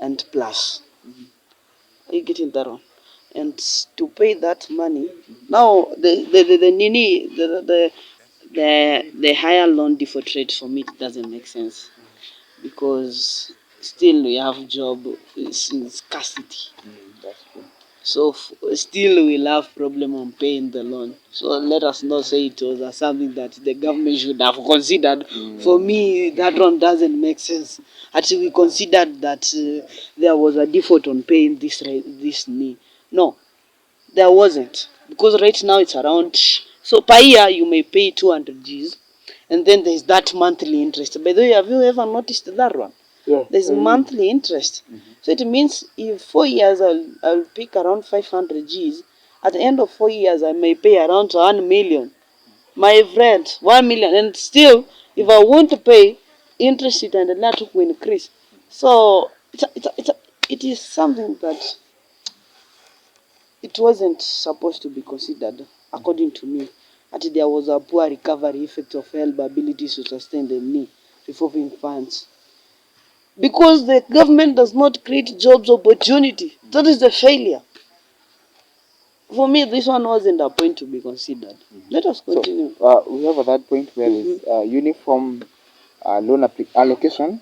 and plus. Are you getting that one? And to pay that money, now the higher loan default rate for me, it doesn't make sense, because still we have job scarcity. So still we'll have problem on paying the loan. So let us not say it was something that the government should have considered. For me, that one doesn't make sense. Actually, we considered that there was a default on paying this need. No, there wasn't, because right now it's around. So per year you may pay 200 Gs, and then there's that monthly interest. By the way, have you ever noticed that one? Yes. There's monthly interest. So it means if 4 years I'll pick around 500 Gs. At the end of 4 years I may pay around 1 million. My friend, 1 million, and still if I want to pay interest, it and that will increase. So it is something that it wasn't supposed to be considered, according to me. That there was a poor recovery effect of HELB ability to sustain the need revolving funds. because the government does not create jobs opportunity. That is the failure. For me, this one wasn't a point to be considered. Let us continue. So, we have that point where is uniform loan allocation,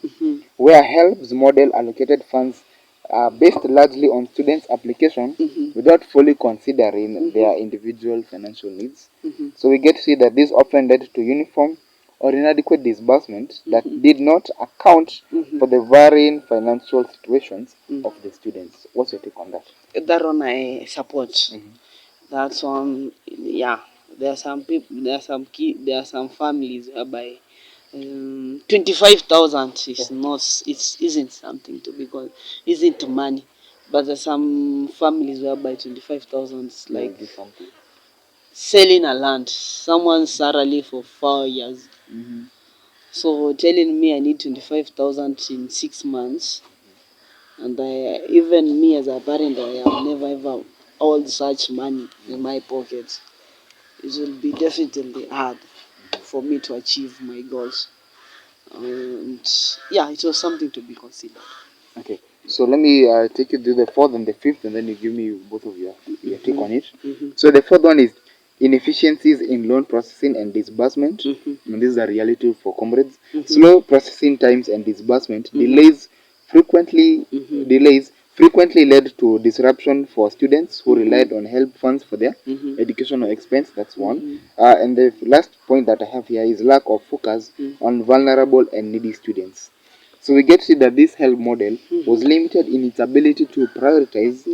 where HELB's model allocated funds based largely on students' application without fully considering their individual financial needs. So we get to see that this often led to uniform or inadequate disbursement that did not account for the varying financial situations of the students. What's your take on that? That one I support. That's one, yeah. There are some people, there are some families whereby 25,000 is not, it isn't something to be called, isn't money. But there are some families whereby 25,000 is like selling a land, someone's salary for 4 years. So telling me I need 25,000 in 6 months, and even me as a parent, I have never ever all such money in my pocket. It will be definitely hard for me to achieve my goals. And yeah, it was something to be considered. Okay, so let me take you to the fourth and the fifth, and then you give me both of your take on it. So the fourth one is inefficiencies in loan processing and disbursement. And this is a reality for comrades. Slow processing times and disbursement delays frequently led to disruption for students who relied on HELB funds for their educational expense. That's one. And the last point that I have here is lack of focus on vulnerable and needy students. So we get to see that this HELB model was limited in its ability to prioritize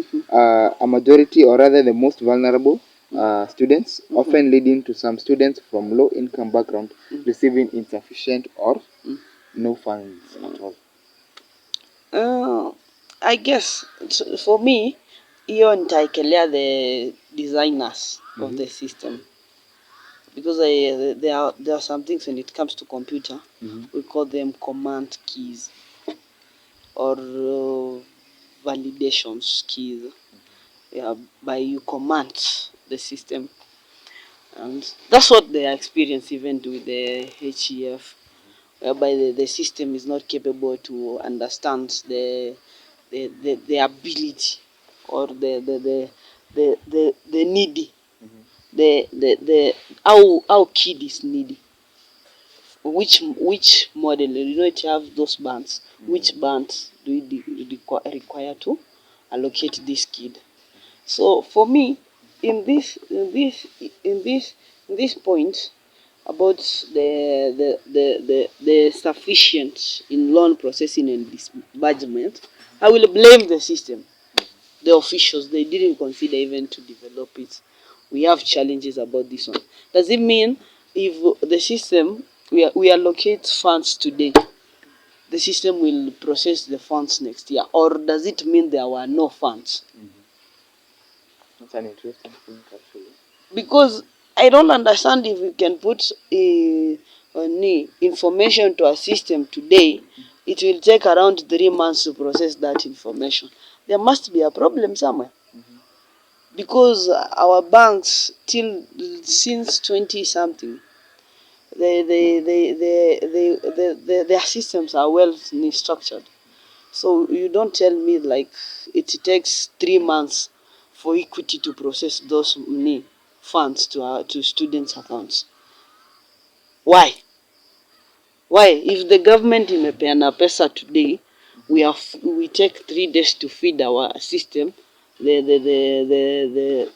a majority, or rather the most vulnerable students, often leading to some students from low-income background receiving insufficient or no funds at all. I guess for me, hiyo nitaekelea the designers of the system, because there are some things when it comes to computer, we call them command keys or validations keys. Yeah, by you command the system, and that's what they experience even with the HEF, whereby the system is not capable to understand the ability or the needy, the how kid is needy, which model, it have those bands, which bands do you require to allocate this kid. So for me, in this point about the sufficient in loan processing and disbursement, I will blame the system, the officials. They didn't consider even to develop it. We have challenges about this one. Does it mean if the system, we allocate funds today, the system will process the funds next year, or does it mean there were no funds? That's an interesting point, actually. Because I don't understand if we can put information to a system today, it will take around 3 months to process that information. There must be a problem somewhere. Because our banks, since 20 something, their systems are well structured. So you don't tell me like it takes 3 months for Equity to process those funds to students' accounts. Why? If the government imepeana pesa today, we take 3 days to feed our system the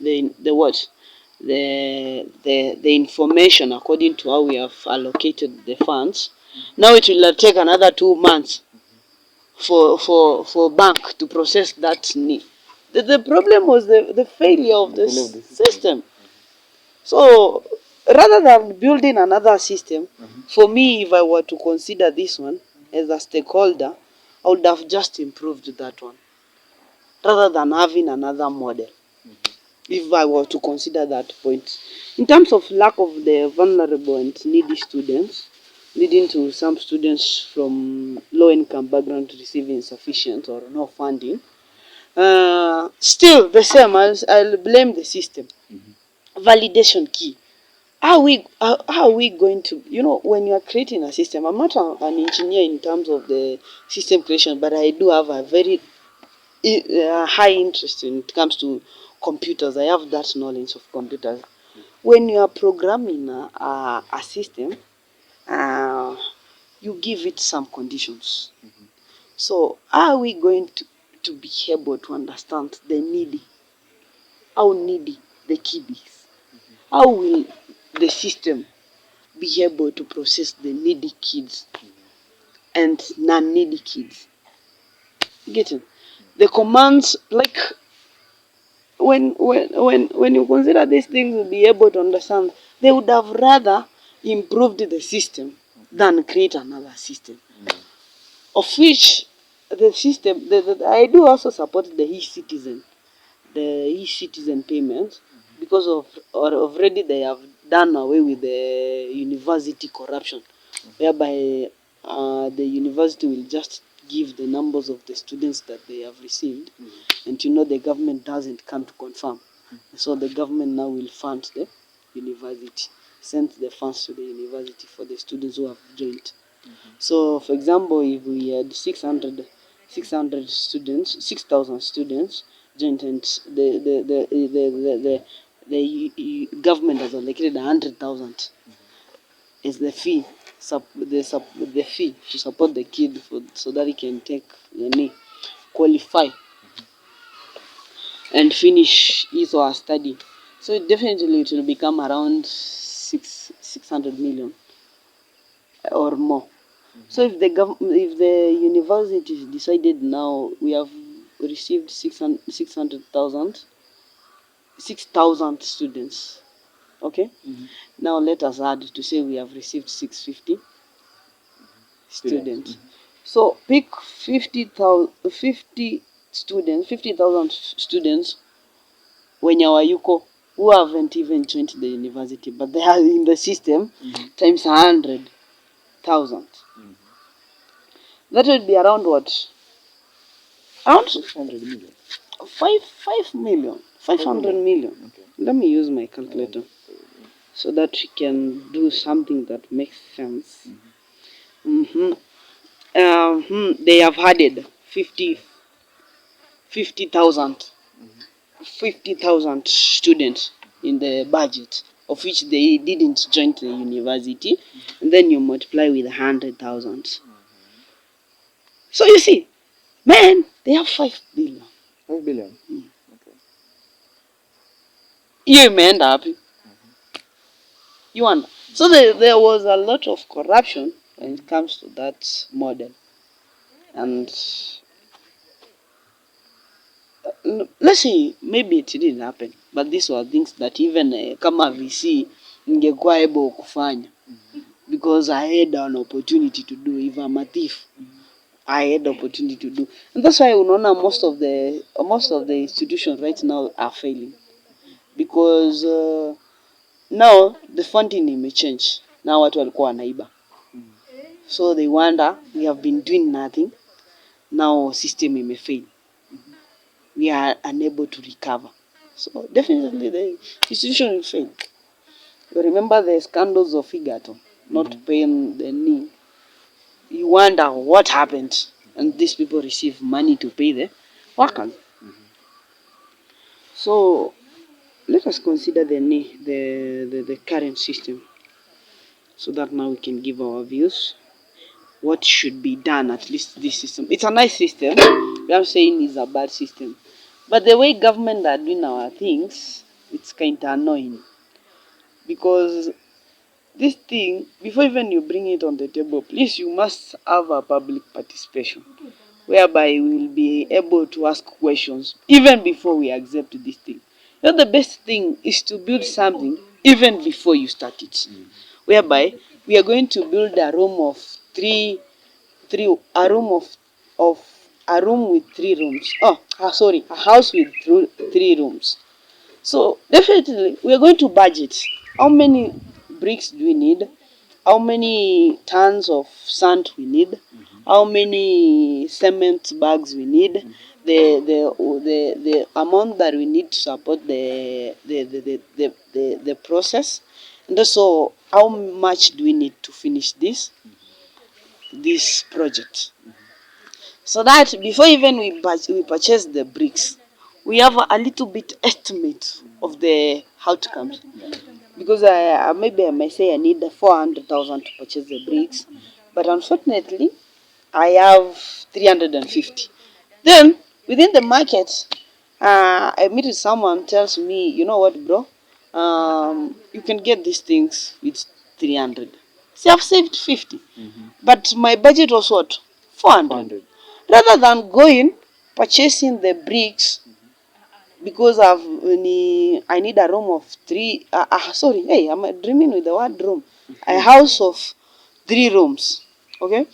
information according to how we have allocated the funds. Now it will take another 2 months for bank to process that need. The problem was the failure of the system. So rather than building another system, for me, if I were to consider this one as a stakeholder, I would have just improved that one rather than having another model. If I were to consider that point, in terms of lack of the vulnerable and needy students, leading to some students from low-income background receiving insufficient or no funding, still the same. I'll blame the system. Validation key. how are we going to, when you are creating a system, I'm not an engineer in terms of the system creation, but I do have a very high interest when it comes to computers. I have that knowledge of computers. When you are programming a system, you give it some conditions. So how are we going to be able to understand how needy the kid is? How will the system be able to process the needy kids and non-needy kids? Getting the commands, like when you consider these things to be able to understand, they would have rather improved the system than create another system. Of which the system, I do also support the e-citizen payment, because already they have done away with the university corruption, whereby the university will just give the numbers of the students that they have received, and the government doesn't come to confirm. So the government now will fund the university, send the funds to the university for the students who have joined. So, for example, if we had 600 students, 6,000 students joined, and the government has allocated 100,000 is the fee, the fee to support the kid so that he can qualify and finish his or her study. So definitely it will become around 600 million or more. So if the university decided now we have received 600,000, 6,000 students, okay? Now let us add to say we have received 650 students. So pick 50 students, 50,000 students wenye wayuko who haven't even joined the university, but they are in the system, times 100,000. That would be around what? Around 600 million. 5 million. 500 million. Okay. Let me use my calculator so that we can do something that makes sense. They have added 50,000 students in the budget, of which they didn't join the university, and then you multiply with 100,000. So you see, man, they have 5 billion. 5 billion? Okay. You may end up. You wonder. So there was a lot of corruption when it comes to that model. And let's say maybe it didn't happen, but these were things that even kama VC ningekuwa able kufanya, because I had an opportunity to do. If I'm a thief, I had the opportunity to do. And that's why unaona most of the institutions right now are failing, because now the funding imechange. Now watu walikuwa wanaiba, so they wonder we have been doing nothing, now system imefail, we are unable to recover. So definitely the institution will fail. You remember the scandals of Igato not paying the knee. You wonder what happened, and these people receive money to pay the workers. So let us consider the current system, so that now we can give our views. What should be done, at least this system. It's a nice system. We are saying it's a bad system. But the way government are doing our things, it's kind of annoying. Because this thing, before even you bring it on the table, please, you must have a public participation, whereby we will be able to ask questions even before we accept this thing. The best thing is to build something even before you start it, whereby we are going to build a room of a room with 3 rooms. A house with 3 rooms. So definitely we are going to budget. How many bricks do we need? How many tons of sand we need? How many cement bags we need? The amount that we need to support the process, And also, how much do we need to finish this project? So that before even we purchase the bricks, we have a little bit estimate of the outcomes. Because maybe I may say I need 400,000 to purchase the bricks, but unfortunately, I have 350. Then within the market, I meet with someone tells me, you know what, bro, you can get these things with 300. See, I've saved 50, but my budget was what, 400. Rather than going purchasing the bricks because I need a room of three. Sorry, hey, I'm dreaming with the word room. A house of 3 rooms. Okay.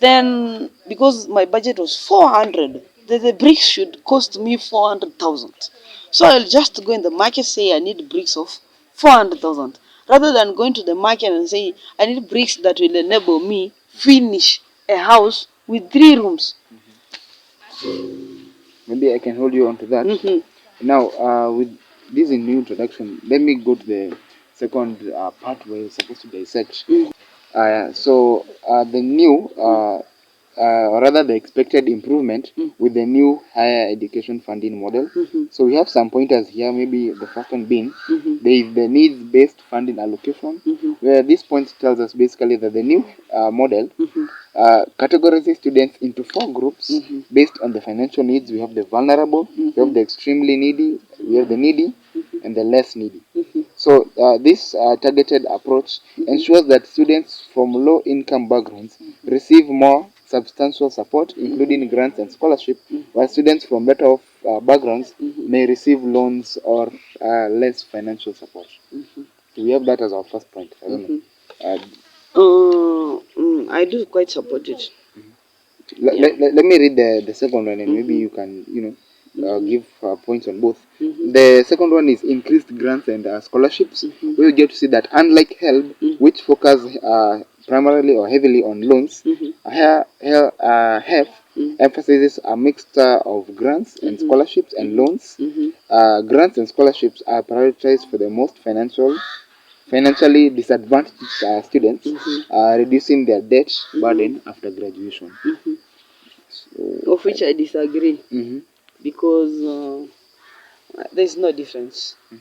Then because my budget was 400, the bricks should cost me 400,000. So I'll just go in the market say I need bricks of 400,000, rather than going to the market and say I need bricks that will enable me finish a house with 3 rooms. Maybe I can hold you on to that. Now, with this in new introduction, let me go to the second part where you're supposed to dissect. So the new, or rather the expected improvement with the new higher education funding model. So we have some pointers here. Maybe the first one being there is the needs-based funding allocation, where this point tells us basically that the new model categorizes students into 4 groups based on the financial needs. We have the vulnerable, we have the extremely needy, we have the needy, and the less needy. So this targeted approach ensures that students from low-income backgrounds receive more substantial support, including grants and scholarship, while students from better-off backgrounds may receive loans or less financial support. So we have that as our first point. I don't know. I do quite support it. Let me read the second one, and maybe you can, give points on both. The second one is increased grants and scholarships. We get to see that unlike HELB, which focus primarily or heavily on loans, HEF emphasizes a mixture of grants and scholarships and loans. Grants and scholarships are prioritized for the most financially disadvantaged students, reducing their debt burden after graduation. So, of which I disagree, because there's no difference.